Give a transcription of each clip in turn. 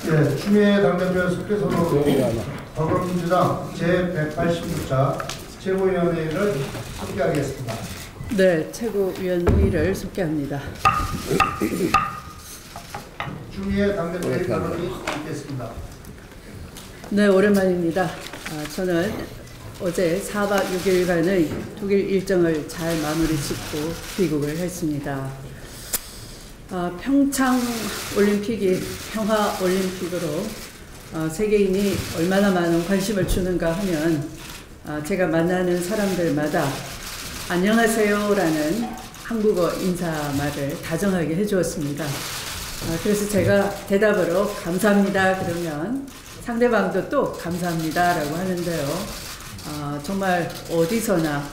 네, 추미애 당대표 석패선으로 더불어민주당 제186차 최고위원회의를 속개하겠습니다. 네, 최고위원회의를 속개합니다. 추미애 당대표의 발언이 있겠습니다. 네, 오랜만입니다. 저는 어제 4박 6일간의 독일 일정을 잘 마무리 짓고 귀국을 했습니다. 평창 올림픽이 평화 올림픽으로 세계인이 얼마나 많은 관심을 주는가 하면 제가 만나는 사람들마다 안녕하세요라는 한국어 인사말을 다정하게 해주었습니다. 그래서 제가 대답으로 감사합니다 그러면 상대방도 또 감사합니다라고 하는데요. 정말 어디서나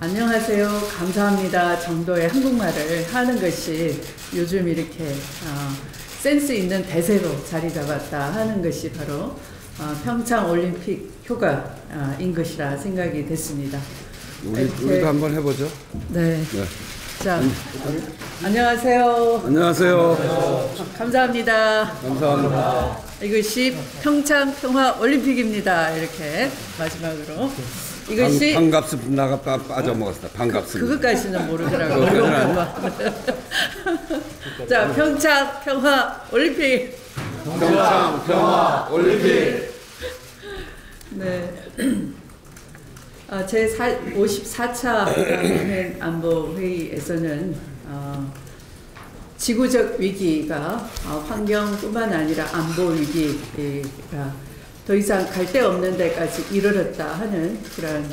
안녕하세요 감사합니다 정도의 한국말을 하는 것이 요즘 이렇게 센스 있는 대세로 자리 잡았다 하는 것이 바로 평창 올림픽 효과인 것이라 생각이 됐습니다. 우리도 한번 해보죠. 네. 자, 안녕하세요. 안녕하세요. 감사합니다. 감사합니다. 이것이 평창 평화 올림픽입니다. 이렇게 마지막으로 이것이 반갑습니다. 빠져먹었다. 반갑습니다. 그것까지는 모르더라고요. 자, 평창 평화 올림픽. 평창 평화 올림픽. 네. 제 54차 민행 안보 회의에서는 지구적 위기가 환경뿐만 아니라 안보 위기가 더 이상 갈 데 없는 데까지 이르렀다 하는 그런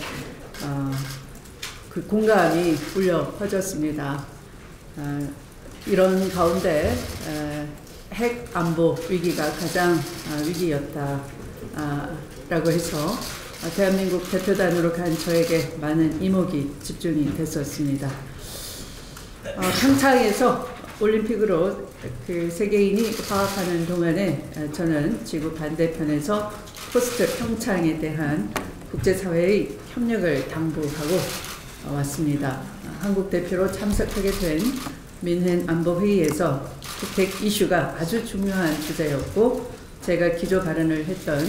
그 공감이 울려 퍼졌습니다. 이런 가운데 핵 안보 위기가 가장 위기였다라고 해서 대한민국 대표단으로 간 저에게 많은 이목이 집중이 됐었습니다. 평창에서 올림픽으로 그 세계인이 화합하는 동안에 저는 지구 반대편에서 포스트 평창에 대한 국제사회의 협력을 당부하고 왔습니다. 한국 대표로 참석하게 된 민헨 안보회의에서 북핵 이슈가 아주 중요한 주제였고 제가 기조 발언을 했던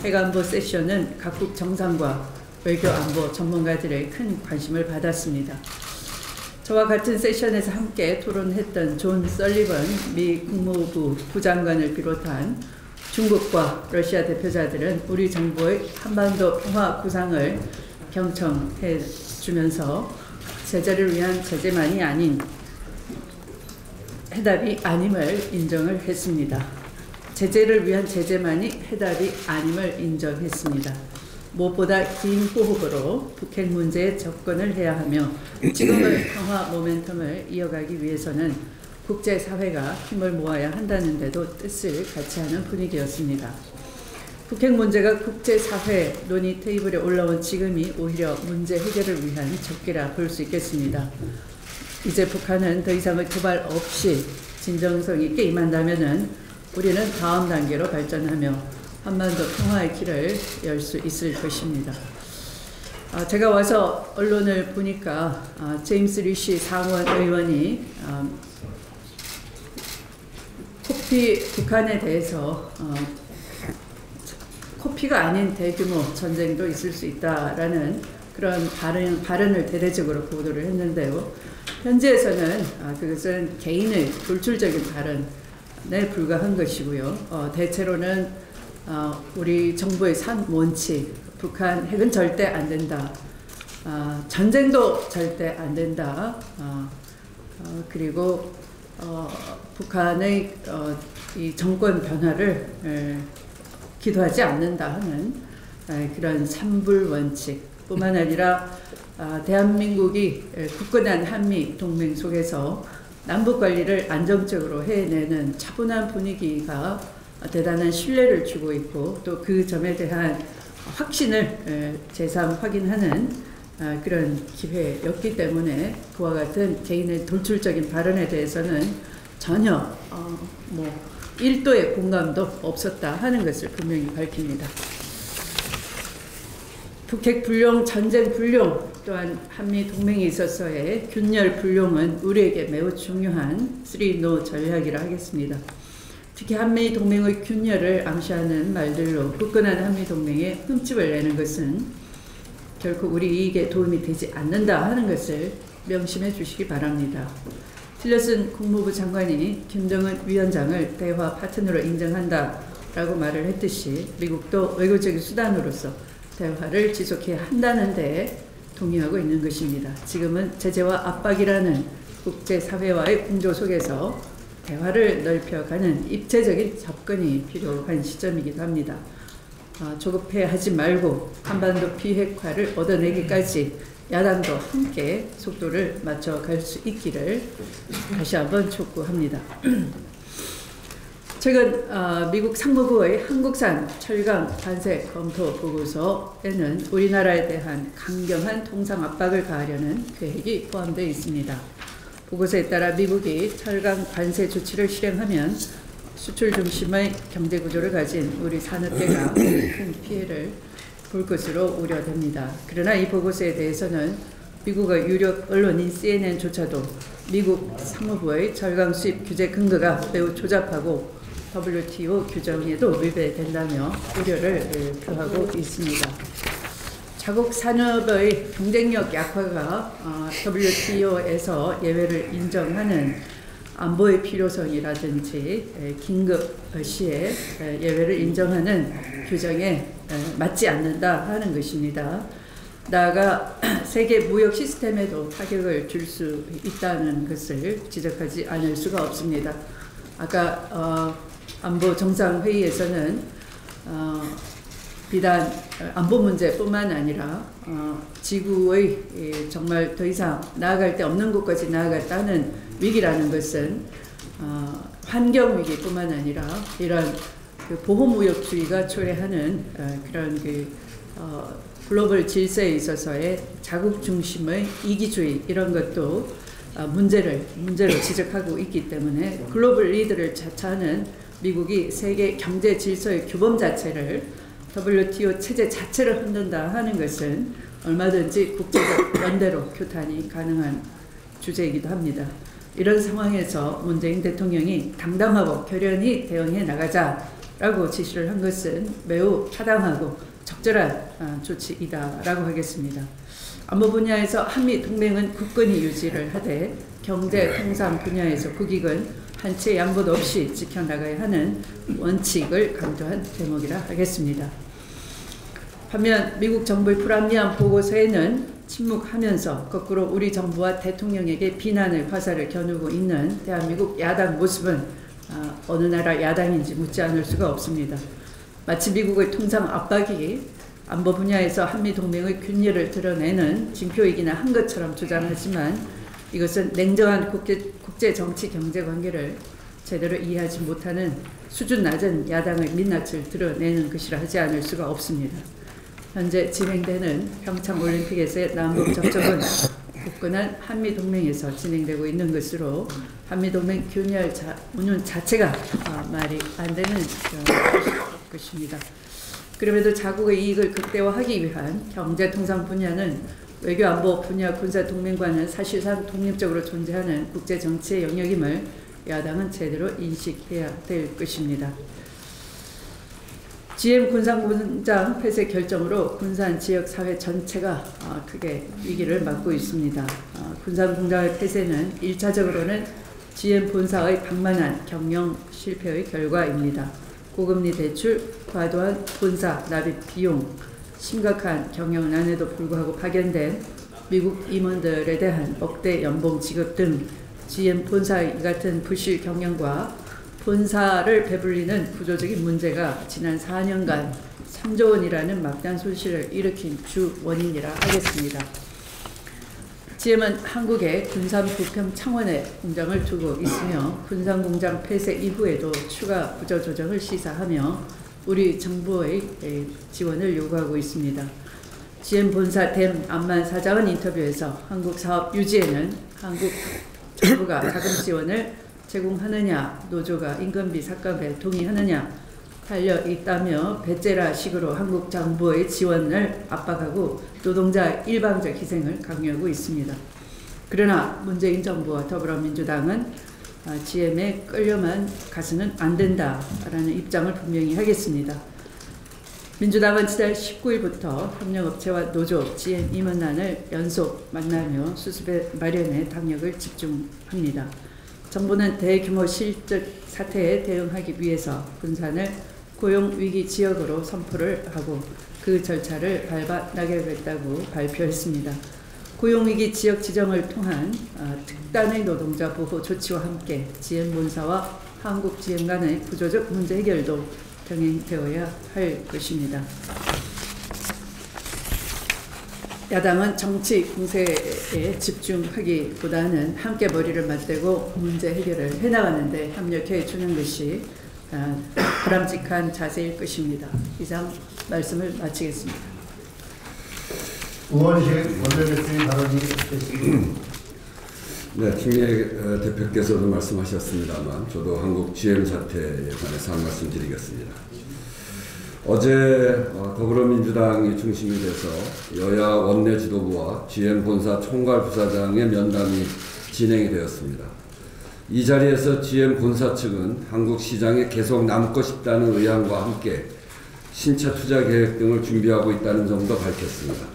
핵안보 세션은 각국 정상과 외교안보 전문가들의 큰 관심을 받았습니다. 저와 같은 세션에서 함께 토론했던 존 설리번 미 국무부 부장관을 비롯한 중국과 러시아 대표자들은 우리 정부의 한반도 평화 구상을 경청해 주면서 제재를 위한 제재만이 아닌 해답이 아님을 인정을 했습니다. 제재를 위한 제재만이 해답이 아님을 인정했습니다. 무엇보다 긴 호흡으로 북핵 문제에 접근을 해야 하며 지금의 평화 모멘텀을 이어가기 위해서는 국제사회가 힘을 모아야 한다는데도 뜻을 같이 하는 분위기였습니다. 북핵 문제가 국제사회 논의 테이블에 올라온 지금이 오히려 문제 해결을 위한 적기라 볼 수 있겠습니다. 이제 북한은 더 이상의 도발 없이 진정성 있게 임한다면은 우리는 다음 단계로 발전하며 한반도 평화의 길을 열 수 있을 것입니다. 제가 와서 언론을 보니까 제임스 리시 상원 의원이 북한에 대해서 코피가 아닌 대규모 전쟁도 있을 수 있다라는 그런 발언을 대대적으로 보도를 했는데요. 현지에서는 그것은 개인의 돌출적인 발언에 불과한 것이고요. 대체로는 우리 정부의 산 원칙, 북한 핵은 절대 안 된다. 전쟁도 절대 안 된다. 그리고 북한의 이 정권 변화를 기도하지 않는다 하는 그런 삼불 원칙뿐만 아니라 대한민국이 굳건한 한미 동맹 속에서 남북 관리를 안정적으로 해내는 차분한 분위기가 대단한 신뢰를 주고 있고 또 그 점에 대한 확신을 재상 확인하는 그런 기회였기 때문에 그와 같은 개인의 돌출적인 발언에 대해서는 전혀 1도의 공감도 없었다 하는 것을 분명히 밝힙니다. 북핵 불용, 전쟁 불용, 또한 한미 동맹에 있어서의 균열 불용은 우리에게 매우 중요한 3NO 전략이라 하겠습니다. 특히 한미 동맹의 균열을 암시하는 말들로 굳건한 한미 동맹에 흠집을 내는 것은 결코 우리 이익에 도움이 되지 않는다 하는 것을 명심해 주시기 바랍니다. 틸러슨 국무부 장관이 김정은 위원장을 대화 파트너로 인정한다라고 말을 했듯이 미국도 외교적인 수단으로서 대화를 지속해야 한다는 데 동의하고 있는 것입니다. 지금은 제재와 압박이라는 국제사회와의 공조 속에서 대화를 넓혀가는 입체적인 접근이 필요한 시점이기도 합니다. 조급해하지 말고 한반도 비핵화를 얻어내기까지 야당도 함께 속도를 맞춰갈 수 있기를 다시 한번 촉구합니다. 최근 미국 상무부의 한국산 철강 관세 검토 보고서에는 우리나라에 대한 강경한 통상 압박을 가하려는 계획이 포함되어 있습니다. 보고서에 따라 미국이 철강 관세 조치를 실행하면 수출 중심의 경제 구조를 가진 우리 산업계가 큰 피해를 볼 것으로 우려됩니다. 그러나 이 보고서에 대해서는 미국의 유력 언론인 CNN조차도 미국 상무부의 철강 수입 규제 근거가 매우 조잡하고 WTO 규정에도 위배된다며 우려를 표하고 있습니다. 자국 산업의 경쟁력 약화가 WTO에서 예외를 인정하는 안보의 필요성이라든지 긴급 시에 예외를 인정하는 규정에 맞지 않는다 하는 것입니다. 나아가 세계 무역 시스템에도 타격을 줄 수 있다는 것을 지적하지 않을 수가 없습니다. 아까 안보 정상회의에서는 비단 안보 문제뿐만 아니라 지구의 정말 더 이상 나아갈 데 없는 곳까지 나아갔다는 위기라는 것은 환경 위기뿐만 아니라 이런 보호무역주의가 초래하는 그런 글로벌 질서에 있어서의 자국 중심의 이기주의 이런 것도 문제로 지적하고 있기 때문에 글로벌 리더를 자처하는 미국이 세계 경제 질서의 규범 자체를 WTO 체제 자체를 흔든다 하는 것은 얼마든지 국제적 연대로 교탄이 가능한 주제이기도 합니다. 이런 상황에서 문재인 대통령이 당당하고 결연히 대응해 나가자라고 지시를 한 것은 매우 타당하고 적절한 조치이다라고 하겠습니다. 안보 분야에서 한미 동맹은 굳건히 유지를 하되 경제 통상 분야에서 국익은 한치의 양보도 없이 지켜나가야 하는 원칙을 강조한 대목이라 하겠습니다. 반면 미국 정부의 불합리한 보고서에는 침묵하면서 거꾸로 우리 정부와 대통령에게 비난의 화살을 겨누고 있는 대한민국 야당 모습은 어느 나라 야당인지 묻지 않을 수가 없습니다. 마치 미국의 통상 압박이 안보 분야에서 한미 동맹의 균열을 드러내는 징표이기나 한 것처럼 주장하지만 이것은 냉정한 국제 정치 경제 관계를 제대로 이해하지 못하는 수준 낮은 야당의 민낯을 드러내는 것이라 하지 않을 수가 없습니다. 현재 진행되는 평창 올림픽에서의 남북 접촉은 굳건한 한미 동맹에서 진행되고 있는 것으로 한미 동맹 균열 운운 자체가 말이 안 되는 것입니다. 그럼에도 자국의 이익을 극대화하기 위한 경제 통상 분야는 외교 안보 분야 군사 동맹과는 사실상 독립적으로 존재하는 국제 정치의 영역임을 야당은 제대로 인식해야 될 것입니다. GM 군산공장 폐쇄 결정으로 군산 지역 사회 전체가 크게 위기를 맞고 있습니다. 군산공장의 폐쇄는 1차적으로는 GM 본사의 방만한 경영 실패의 결과입니다. 고금리 대출, 과도한 본사 납입 비용, 심각한 경영난에도 불구하고 파견된 미국 임원들에 대한 억대 연봉 지급 등 GM 본사의 이 같은 부실 경영과 본사를 배불리는 구조적인 문제가 지난 4년간 3조 원이라는 막대한 손실을 일으킨 주 원인이라 하겠습니다. GM은 한국에 군산 부평 창원에 공장을 두고 있으며 군산공장 폐쇄 이후에도 추가 구조조정을 시사하며 우리 정부의 지원을 요구하고 있습니다. GM 본사 댐 암만 사장은 인터뷰에서 한국 사업 유지에는 한국 정부가 자금 지원을 제공하느냐, 노조가 임금비 삭감에 동의하느냐 달려 있다며 배째라식으로 한국 정부의 지원을 압박하고 노동자 일방적 희생을 강요하고 있습니다. 그러나 문재인 정부와 더불어민주당은 GM에 끌려만 가서는 안 된다라는 입장을 분명히 하겠습니다. 민주당은 지난 19일부터 협력업체와 노조업, GM 임원단을 연속 만나며 수습 마련에 당력을 집중합니다. 정부는 대규모 실적 사태에 대응하기 위해서 군산을 고용위기 지역으로 선포를 하고 그 절차를 밟아 나가겠다고 발표했습니다. 고용위기 지역 지정을 통한 특단의 노동자 보호 조치와 함께 GM 본사와 한국 GM 간의 구조적 문제 해결도 병행되어야 할 것입니다. 야당은 정치 공세에 집중하기보다는 함께 머리를 맞대고 문제 해결을 해나가는 데 협력해 주는 것이 바람직한 자세일 것입니다. 이상 말씀을 마치겠습니다. 우원식 원내대표의 발언이 있겠습니다. 네, 김예 대표께서도 말씀하셨습니다만 저도 한국 GM 사태에 관해서 한 말씀 드리겠습니다. 어제 더불어민주당이 중심이 돼서 여야 원내 지도부와 GM 본사 총괄 부사장의 면담이 진행이 되었습니다. 이 자리에서 GM 본사 측은 한국 시장에 계속 남고 싶다는 의향과 함께 신차 투자 계획 등을 준비하고 있다는 점도 밝혔습니다.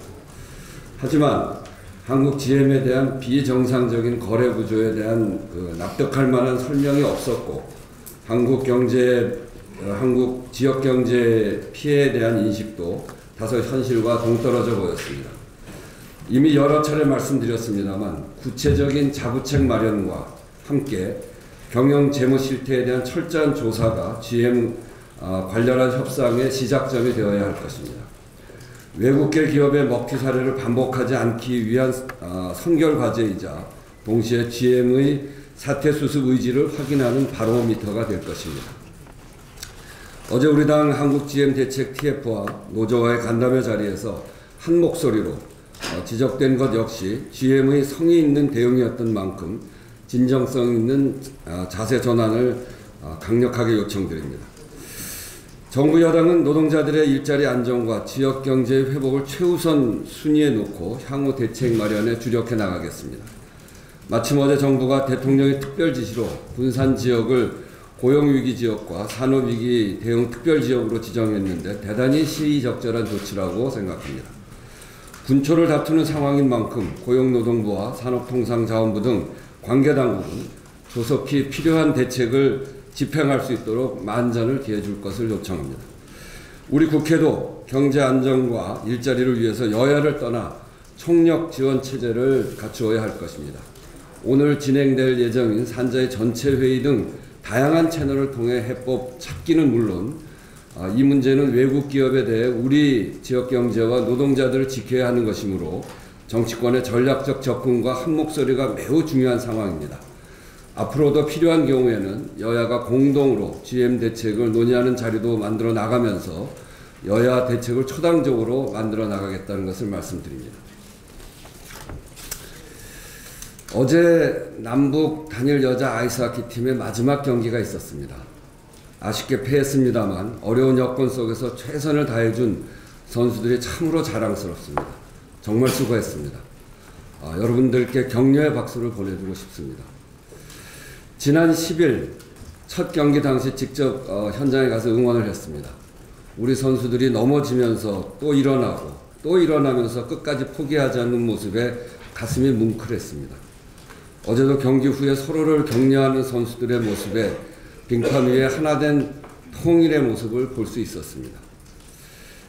하지만 한국 GM에 대한 비정상적인 거래 구조에 대한 납득할 만한 설명이 없었고 한국 지역 경제 피해에 대한 인식도 다소 현실과 동떨어져 보였습니다. 이미 여러 차례 말씀드렸습니다만 구체적인 자구책 마련과 함께 경영 재무 실태에 대한 철저한 조사가 GM 관련한 협상의 시작점이 되어야 할 것입니다. 외국계 기업의 먹튀 사례를 반복하지 않기 위한 선결 과제이자 동시에 GM의 사태 수습 의지를 확인하는 바로미터가 될 것입니다. 어제 우리 당 한국 GM 대책 TF와 노조와의 간담회 자리에서 한 목소리로 지적된 것 역시 GM의 성의 있는 대응이었던 만큼 진정성 있는 자세 전환을 강력하게 요청드립니다. 정부 여당은 노동자들의 일자리 안정과 지역 경제의 회복을 최우선 순위에 놓고 향후 대책 마련에 주력해 나가겠습니다. 마침 어제 정부가 대통령의 특별 지시로 군산 지역을 고용위기 지역과 산업위기 대응 특별 지역으로 지정했는데 대단히 시의적절한 조치라고 생각합니다. 군초를 다투는 상황인 만큼 고용노동부와 산업통상자원부 등 관계당국은 조속히 필요한 대책을 집행할 수 있도록 만전을 기해줄 것을 요청합니다. 우리 국회도 경제 안정과 일자리를 위해서 여야를 떠나 총력 지원 체제를 갖추어야 할 것입니다. 오늘 진행될 예정인 산자의 전체 회의 등 다양한 채널을 통해 해법 찾기는 물론 이 문제는 외국 기업에 대해 우리 지역 경제와 노동자들을 지켜야 하는 것이므로 정치권의 전략적 접근과 한 목소리가 매우 중요한 상황입니다. 앞으로도 필요한 경우에는 여야가 공동으로 GM 대책을 논의하는 자리도 만들어 나가면서 여야 대책을 초당적으로 만들어 나가겠다는 것을 말씀드립니다. 어제 남북 단일 여자 아이스하키 팀의 마지막 경기가 있었습니다. 아쉽게 패했습니다만 어려운 여건 속에서 최선을 다해준 선수들이 참으로 자랑스럽습니다. 정말 수고했습니다. 여러분들께 격려의 박수를 보내주고 싶습니다. 지난 10일 첫 경기 당시 직접 현장에 가서 응원을 했습니다. 우리 선수들이 넘어지면서 또 일어나고 또 일어나면서 끝까지 포기하지 않는 모습에 가슴이 뭉클했습니다. 어제도 경기 후에 서로를 격려하는 선수들의 모습에 빙판 위에 하나된 통일의 모습을 볼 수 있었습니다.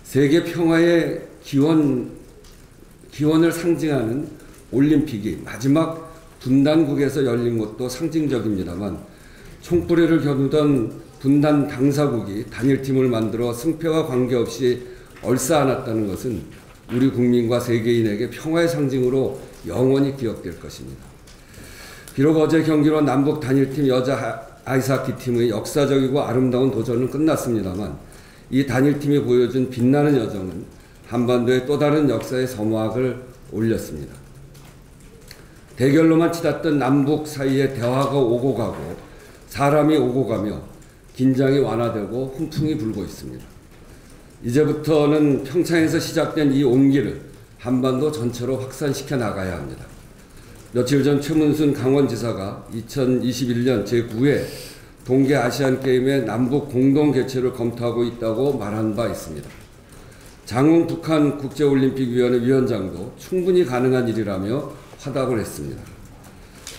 세계 평화의 기원을 상징하는 올림픽이 마지막 분단국에서 열린 것도 상징적입니다만 총뿌리를 겨누던 분단 당사국이 단일팀을 만들어 승패와 관계없이 얼싸안았다는 것은 우리 국민과 세계인에게 평화의 상징으로 영원히 기억될 것입니다. 비록 어제 경기로 남북 단일팀 여자 아이스하키 팀의 역사적이고 아름다운 도전은 끝났습니다만 이 단일팀이 보여준 빛나는 여정은 한반도의 또 다른 역사의 서막을 올렸습니다. 대결로만 치닫던 남북 사이에 대화가 오고 가고 사람이 오고 가며 긴장이 완화되고 훈풍이 불고 있습니다. 이제부터는 평창에서 시작된 이 온기를 한반도 전체로 확산시켜 나가야 합니다. 며칠 전 최문순 강원지사가 2021년 제9회 동계아시안게임의 남북 공동 개최를 검토하고 있다고 말한 바 있습니다. 장훈 북한 국제올림픽위원회 위원장도 충분히 가능한 일이라며 화답을 했습니다.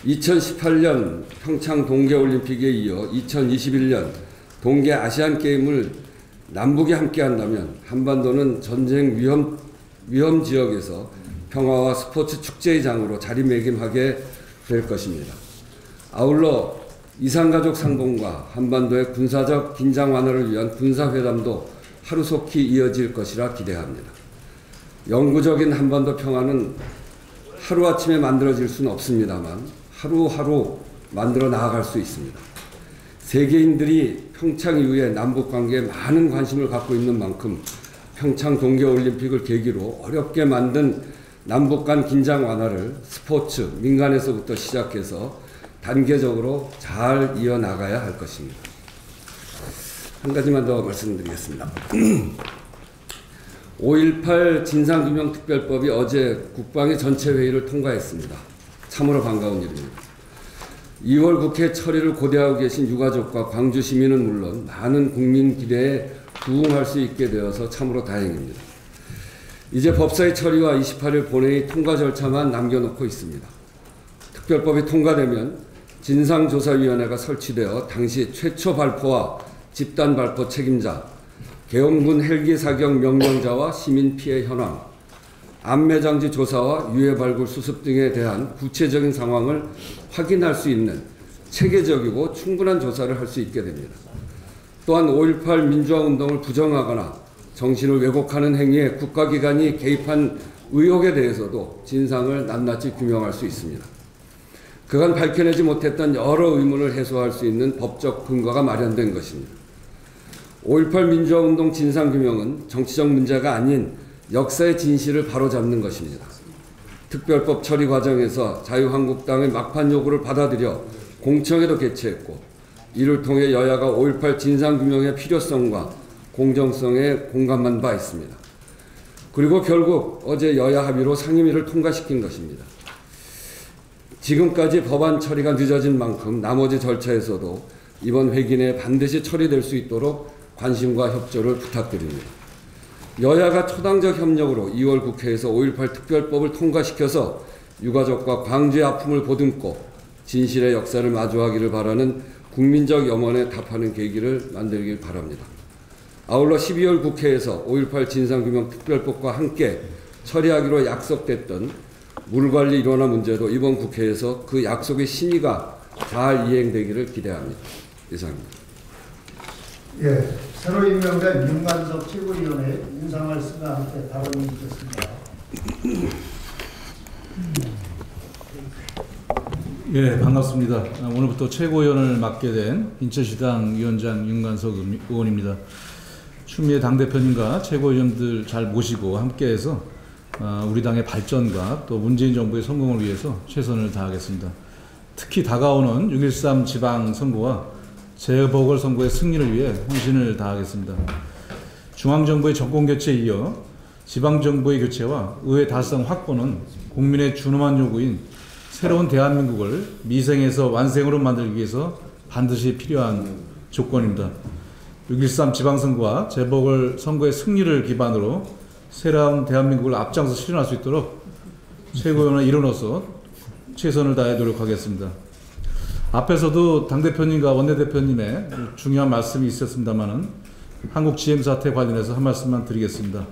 2018년 평창 동계올림픽에 이어 2021년 동계아시안게임을 남북이 함께한다면 한반도는 전쟁 위험 지역에서 평화와 스포츠 축제의 장으로 자리매김하게 될 것입니다. 아울러 이산가족 상봉과 한반도의 군사적 긴장 완화를 위한 군사회담도 하루속히 이어질 것이라 기대합니다. 영구적인 한반도 평화는 하루아침에 만들어질 수는 없습니다만 하루하루 만들어 나아갈 수 있습니다. 세계인들이 평창 이후에 남북관계에 많은 관심을 갖고 있는 만큼 평창 동계올림픽을 계기로 어렵게 만든 남북 간 긴장 완화를 스포츠, 민간에서부터 시작해서 단계적으로 잘 이어나가야 할 것입니다. 한 가지만 더 말씀드리겠습니다. 5.18 진상규명특별법이 어제 국방위 전체회의를 통과했습니다. 참으로 반가운 일입니다. 2월 국회 처리를 고대하고 계신 유가족과 광주 시민은 물론 많은 국민 기대에 부응할 수 있게 되어서 참으로 다행입니다. 이제 법사위 처리와 28일 본회의 통과 절차만 남겨놓고 있습니다. 특별법이 통과되면 진상조사위원회가 설치되어 당시 최초 발포와 집단 발포 책임자, 계엄군 헬기 사격 명령자와 시민 피해 현황, 안매장지 조사와 유해 발굴 수습 등에 대한 구체적인 상황을 확인할 수 있는 체계적이고 충분한 조사를 할 수 있게 됩니다. 또한 5.18 민주화운동을 부정하거나 정신을 왜곡하는 행위에 국가기관이 개입한 의혹에 대해서도 진상을 낱낱이 규명할 수 있습니다. 그간 밝혀내지 못했던 여러 의문을 해소할 수 있는 법적 근거가 마련된 것입니다. 5.18 민주화운동 진상규명은 정치적 문제가 아닌 역사의 진실을 바로잡는 것입니다. 특별법 처리 과정에서 자유한국당의 막판 요구를 받아들여 공청회도 개최했고 이를 통해 여야가 5.18 진상규명의 필요성과 공정성에 공감한 바 있습니다. 그리고 결국 어제 여야 합의로 상임위를 통과시킨 것입니다. 지금까지 법안 처리가 늦어진 만큼 나머지 절차에서도 이번 회기 내에 반드시 처리될 수 있도록 관심과 협조를 부탁드립니다. 여야가 초당적 협력으로 2월 국회에서 5.18 특별법을 통과시켜서 유가족과 광주의 아픔을 보듬고 진실의 역사를 마주하기를 바라는 국민적 염원에 답하는 계기를 만들길 바랍니다. 아울러 12월 국회에서 5.18 진상규명 특별법과 함께 처리하기로 약속됐던 물관리 일원화 문제도 이번 국회에서 그 약속의 심의가 잘 이행되기를 기대합니다. 이상입니다. 예, 새로 임명된 윤관석 최고위원의 인사 말씀과 함께 발언이 있겠습니다. 예, 반갑습니다. 오늘부터 최고위원을 맡게 된 인천시당 위원장 윤관석 의원입니다. 추미애 당대표님과 최고위원들 잘 모시고 함께해서 우리 당의 발전과 또 문재인 정부의 성공을 위해서 최선을 다하겠습니다. 특히 다가오는 6.13 지방선거와 재보궐선거의 승리를 위해 헌신을 다하겠습니다. 중앙정부의 정권교체에 이어 지방정부의 교체와 의회 다수당 확보는 국민의 준엄한 요구인 새로운 대한민국을 미생에서 완생으로 만들기 위해서 반드시 필요한 조건입니다. 6.13 지방선거와 재보궐선거의 승리를 기반으로 새로운 대한민국을 앞장서 실현할 수 있도록 최고위원의 일원으로서 최선을 다해 노력하겠습니다. 앞에서도 당대표님과 원내대표님의 중요한 말씀이 있었습니다만은 한국 GM 사태 관련해서 한 말씀만 드리겠습니다.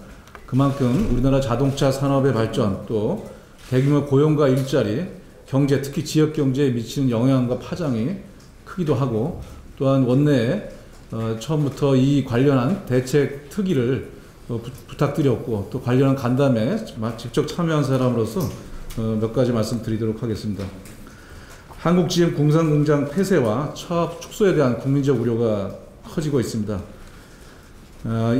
그만큼 우리나라 자동차 산업의 발전 또 대규모 고용과 일자리, 경제, 특히 지역 경제에 미치는 영향과 파장이 크기도 하고 또한 원내에 처음부터 이 관련한 대책 특위를 부탁드렸고 또 관련한 간담회에 직접 참여한 사람으로서 몇 가지 말씀드리도록 하겠습니다. 한국 GM 공산공장 폐쇄와 차업 축소에 대한 국민적 우려가 커지고 있습니다.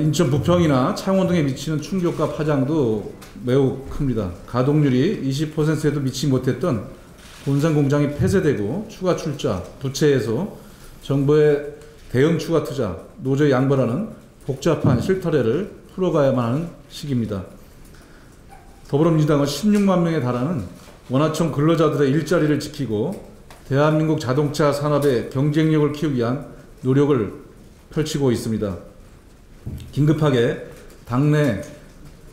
인천 부평이나 창원 등에 미치는 충격과 파장도 매우 큽니다. 가동률이 20%에도 미치지 못했던 공산공장이 폐쇄되고 추가 출자, 부채에서 정부의 대응 추가 투자, 노조 양보라는 복잡한 실타래를 풀어가야만 하는 시기입니다. 더불어민주당은 16만 명에 달하는 원화청 근로자들의 일자리를 지키고 대한민국 자동차 산업의 경쟁력을 키우기 위한 노력을 펼치고 있습니다. 긴급하게 당내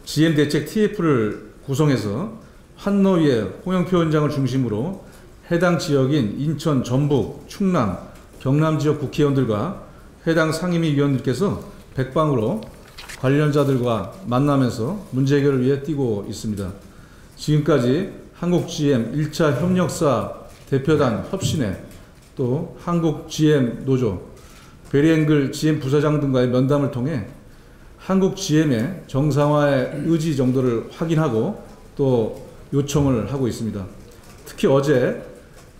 GM대책 TF를 구성해서 환노위의 홍영표 위원장을 중심으로 해당 지역인 인천, 전북, 충남, 경남 지역 국회의원들과 해당 상임위 위원들께서 백방으로 관련자들과 만나면서 문제 해결을 위해 뛰고 있습니다. 지금까지 한국 GM 1차 협력사 대표단 협신회, 또 한국 GM 노조, 베리앵글 GM 부사장 등과의 면담을 통해 한국 GM의 정상화의 의지 정도를 확인하고 또 요청을 하고 있습니다. 특히 어제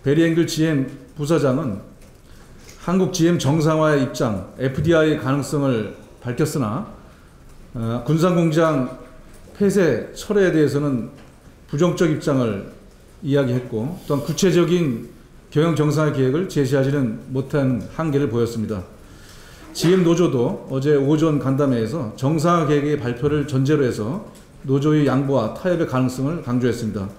베리앵글 GM 부사장은 한국 GM 정상화의 입장, FDI 가능성을 밝혔으나 군산공장 폐쇄 철회에 대해서는 부정적 입장을 이야기했고, 또한 구체적인 경영 정상화 계획을 제시하지는 못한 한계를 보였습니다. GM 노조도 어제 오전 간담회에서 정상화 계획의 발표를 전제로 해서 노조의 양보와 타협의 가능성을 강조했습니다.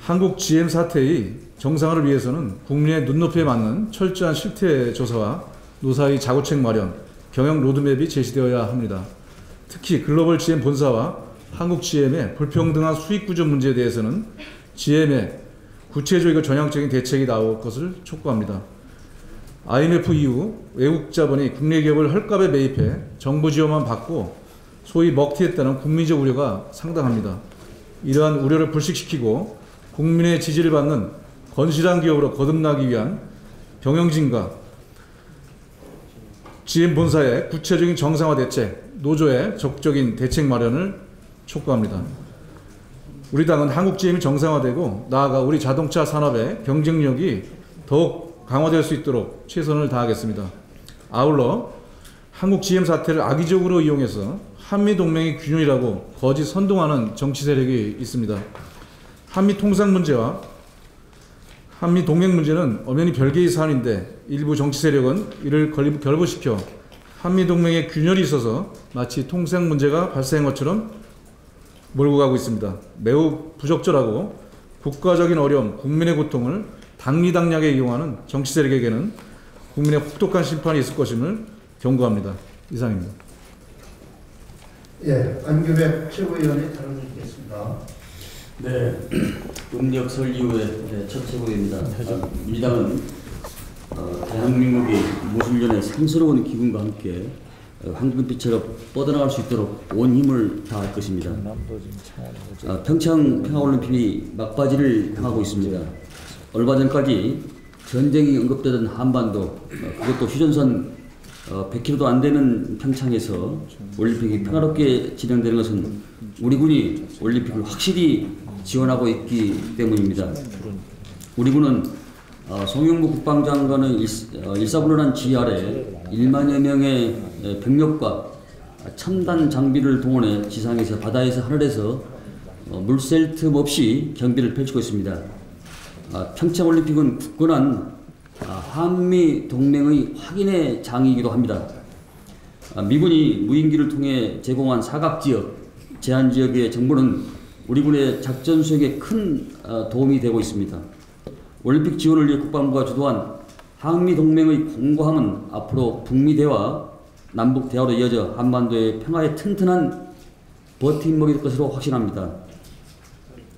한국 GM 사태의 정상화를 위해서는 국민의 눈높이에 맞는 철저한 실태 조사와 노사의 자구책 마련, 경영 로드맵이 제시되어야 합니다. 특히 글로벌 GM 본사와 한국 GM의 불평등한 수익 구조 문제에 대해서는 GM의 구체적이고 전향적인 대책이 나올 것을 촉구합니다. IMF 이후 외국 자본이 국내 기업을 헐값에 매입해 정부 지원만 받고 소위 먹튀했다는 국민적 우려가 상당합니다. 이러한 우려를 불식시키고 국민의 지지를 받는 건실한 기업으로 거듭나기 위한 경영진과 GM 본사의 구체적인 정상화 대책, 노조의 적극적인 대책 마련을 촉구합니다. 우리 당은 한국 GM이 정상화되고 나아가 우리 자동차 산업의 경쟁력이 더욱 강화될 수 있도록 최선을 다하겠습니다. 아울러 한국 GM 사태를 악의적으로 이용해서 한미동맹의 균열이라고 거짓 선동하는 정치 세력이 있습니다. 한미 통상 문제와 한미 동맹 문제는 엄연히 별개의 사안인데 일부 정치 세력은 이를 결부시켜 한미 동맹의 균열이 있어서 마치 통상 문제가 발생한 것처럼 몰고 가고 있습니다. 매우 부적절하고 국가적인 어려움, 국민의 고통을 당리당략에 이용하는 정치 세력에게는 국민의 혹독한 심판이 있을 것임을 경고합니다. 이상입니다. 예, 안규백 최고위원이 발언드리겠습니다. 네, 음력 설 이후에 첫 최고입니다. 민주당은 대한민국이 무술년의 상스러운 기운과 함께 황금빛처럼 뻗어나갈 수 있도록 온 힘을 다할 것입니다. 평창 평화올림픽이 막바지를 향하고 있습니다. 얼마 전까지 전쟁이 언급되던 한반도, 그것도 휴전선 100km도 안 되는 평창에서 올림픽이 평화롭게 진행되는 것은 우리 군이 올림픽을 확실히 지원하고 있기 때문입니다. 우리 군은 송영무 국방장관의 일사불란한 지휘 아래 1만여 명의 병력과 첨단 장비를 동원해 지상에서, 바다에서, 하늘에서 물 셀 틈 없이 경비를 펼치고 있습니다. 평창올림픽은 굳건한 한미 동맹의 확인의 장이기도 합니다. 미군이 무인기를 통해 제공한 사각지역, 제한지역의 정보는 우리 군의 작전 수행에 큰 도움이 되고 있습니다. 올림픽 지원을 위해 국방부가 주도한 한미 동맹의 공고함은 앞으로 북미 대화, 남북 대화로 이어져 한반도의 평화에 튼튼한 버팀목이 될 것으로 확신합니다.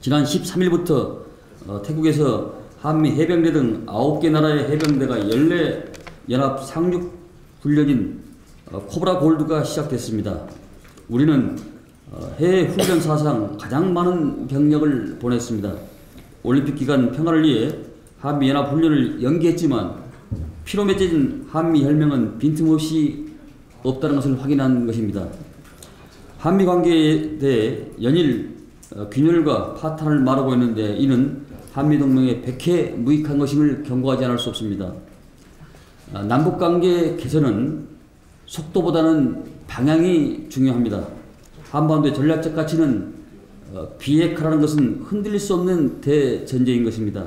지난 13일부터 태국에서 한미 해병대 등 9개 나라의 해병대가 연례 연합 상륙 훈련인 코브라 골드가 시작됐습니다. 우리는 해외 훈련 사상 가장 많은 병력을 보냈습니다. 올림픽 기간 평화를 위해 한미 연합 훈련을 연기했지만 피로 맺혀진 한미 혈맹은 빈틈없이 없다는 것을 확인한 것입니다. 한미 관계에 대해 연일 균열과 파탄을 말하고 있는데 이는 한미 동맹의 백해 무익한 것임을 경고하지 않을 수 없습니다. 남북 관계 개선은 속도보다는 방향이 중요합니다. 한반도의 전략적 가치는 비핵화라는 것은 흔들릴 수 없는 대전제인 것입니다.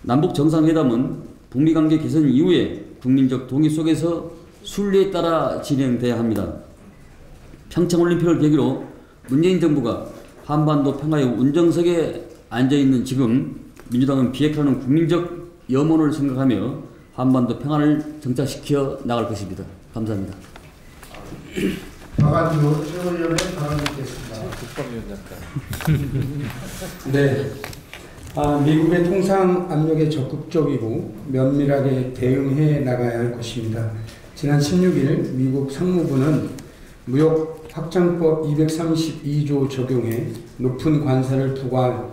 남북 정상회담은 북미 관계 개선 이후에 국민적 동의 속에서 순리에 따라 진행돼야 합니다. 평창올림픽을 계기로 문재인 정부가 한반도 평화의 운정석에 앉아있는 지금 민주당은 비핵화는 국민적 염원을 생각하며 한반도 평화를 정착시켜 나갈 것입니다. 감사합니다. 박안주 최고위원의 발언 듣겠습니다. 네. 미국의 통상 압력에 적극적이고 면밀하게 대응해 나가야 할 것입니다. 지난 16일 미국 상무부는 무역 확장법 232조 적용해 높은 관세를 부과할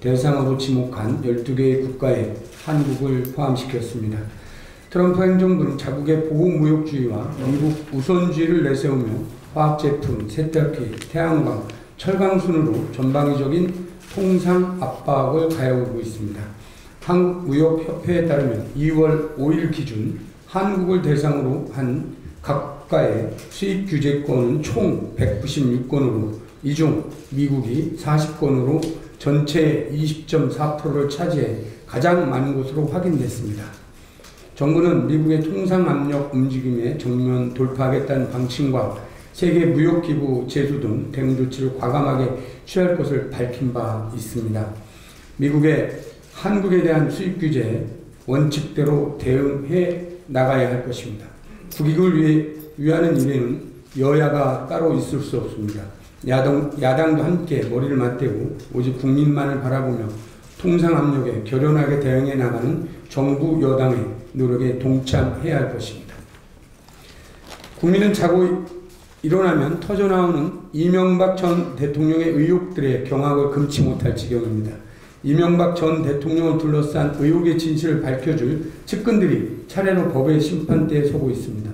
대상으로 지목한 12개의 국가에 한국을 포함시켰습니다. 트럼프 행정부는 자국의 보호무역주의와 미국 우선주의를 내세우며 화학제품, 세탁기, 태양광, 철강 순으로 전방위적인 통상 압박을 가해오고 있습니다. 한국무역협회에 따르면 2월 5일 기준 한국을 대상으로 한 각 국가의 수입 규제권은 총 196건으로 이 중 미국이 40건으로 전체의 20.4%를 차지해 가장 많은 것으로 확인됐습니다. 정부는 미국의 통상 압력 움직임에 정면 돌파하겠다는 방침과 세계무역기구 제소 등 대응 조치를 과감하게 취할 것을 밝힌 바 있습니다. 미국의 한국에 대한 수입 규제에 원칙대로 대응해 나가야 할 것입니다. 국익을 위하는 일에는 여야가 따로 있을 수 없습니다. 야당도 함께 머리를 맞대고 오직 국민만을 바라보며 통상 압력에 결연하게 대응해 나가는 정부 여당의 노력에 동참해야 할 것입니다. 국민은 자고 일어나면 터져나오는 이명박 전 대통령의 의혹들의 경악을 금치 못할 지경입니다. 이명박 전 대통령을 둘러싼 의혹의 진실을 밝혀줄 측근들이 차례로 법의 심판대에 서고 있습니다.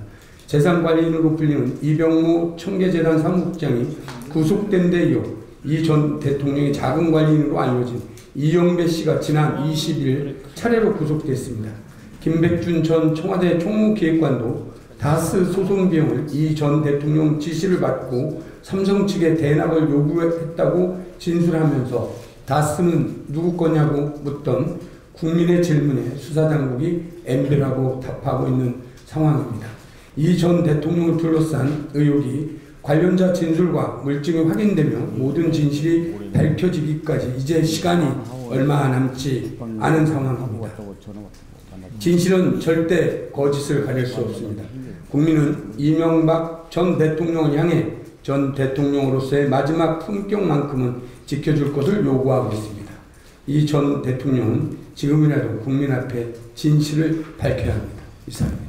재산관리인으로 불리는 이병무 청계재단 사무국장이 구속된 데 이어 이 전 대통령의 자금관리인으로 알려진 이영배 씨가 지난 20일 차례로 구속됐습니다. 김백준 전 청와대 총무기획관도 다스 소송 비용을 이 전 대통령 지시를 받고 삼성 측에 대납을 요구했다고 진술하면서 다스는 누구 거냐고 묻던 국민의 질문에 수사당국이 엠비라고 답하고 있는 상황입니다. 이 전 대통령을 둘러싼 의혹이 관련자 진술과 물증이 확인되며 모든 진실이 밝혀지기까지 이제 시간이 얼마 남지 않은 상황입니다. 진실은 절대 거짓을 가릴 수 없습니다. 국민은 이명박 전 대통령을 향해 전 대통령으로서의 마지막 품격만큼은 지켜줄 것을 요구하고 있습니다. 이 전 대통령은 지금이라도 국민 앞에 진실을 밝혀야 합니다. 이상입니다.